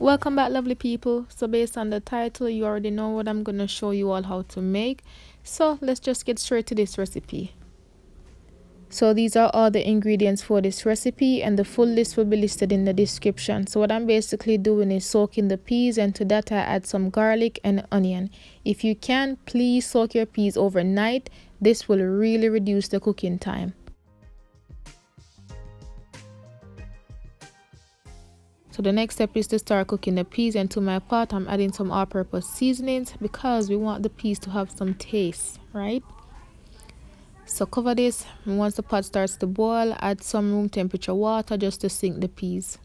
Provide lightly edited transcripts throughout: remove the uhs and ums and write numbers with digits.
Welcome back, lovely people. So based on the title, you already know what I'm going to show you all how to make. So let's just get straight to this recipe. So these are all the ingredients for this recipe, and the full list will be listed in the description. So what I'm basically doing is soaking the peas, and to that I add some garlic and onion. If you can, please soak your peas overnight. This will really reduce the cooking time. So the next step is to start cooking the peas, and to my pot I'm adding some all-purpose seasonings because we want the peas to have some taste, right? So cover this, and once the pot starts to boil, add some room temperature water just to sink the peas.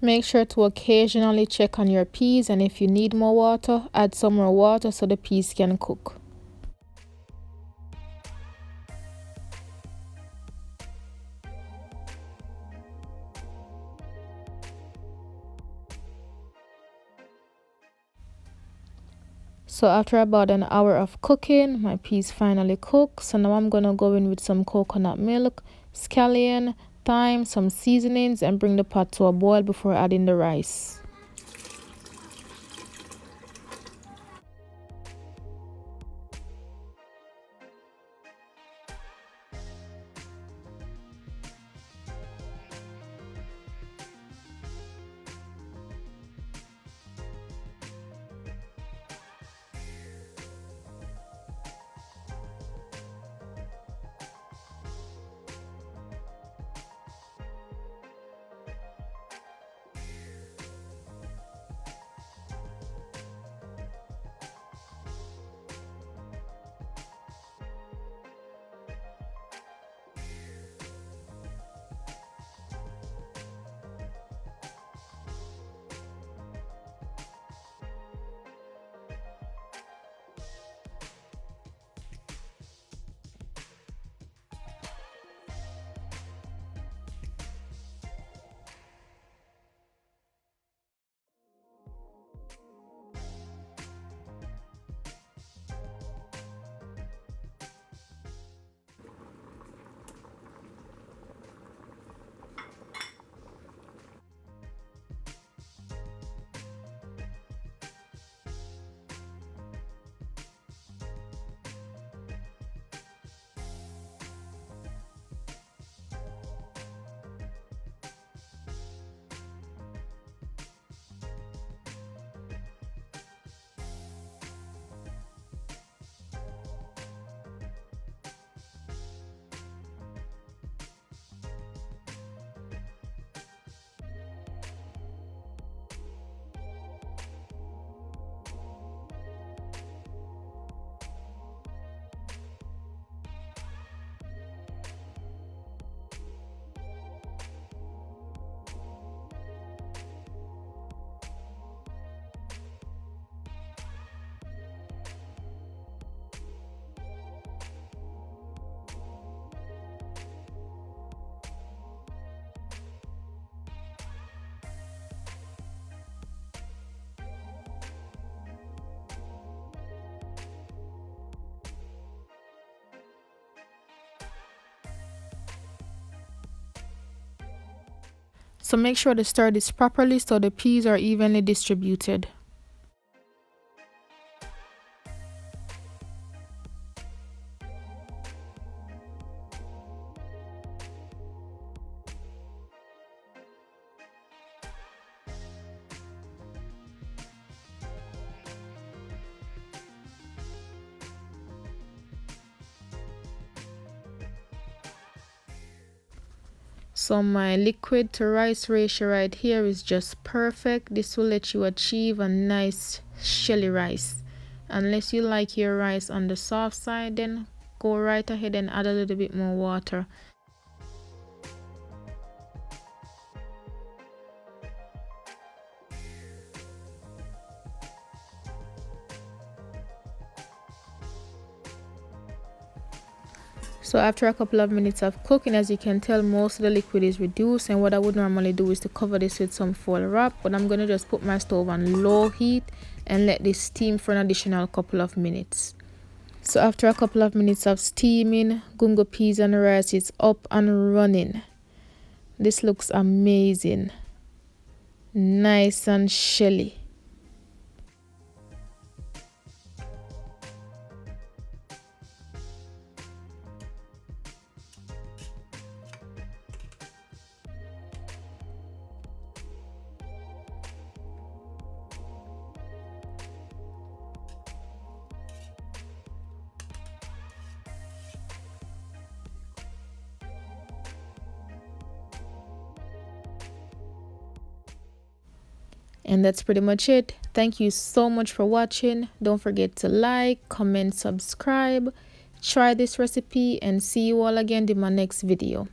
Make sure to occasionally check on your peas, and if you need more water, add some more water so the peas can cook. So after about an hour of cooking, my peas finally cook. So now I'm gonna go in with some coconut milk, scallion, thyme, some seasonings, and bring the pot to a boil before adding the rice. So make sure to stir this properly so the peas are evenly distributed. So my liquid to rice ratio right here is just perfect. This will let you achieve a nice shelly rice. Unless you like your rice on the soft side, then go right ahead and add a little bit more water. So after a couple of minutes of cooking, as you can tell, most of the liquid is reduced, and what I would normally do is to cover this with some foil wrap, but I'm going to just put my stove on low heat and let this steam for an additional couple of minutes. So after a couple of minutes of steaming, Gungo peas and rice is up and running. This looks amazing, nice and shelly. And that's pretty much it. Thank you so much for watching. Don't forget to like, comment, subscribe, try this recipe, and see you all again in my next video.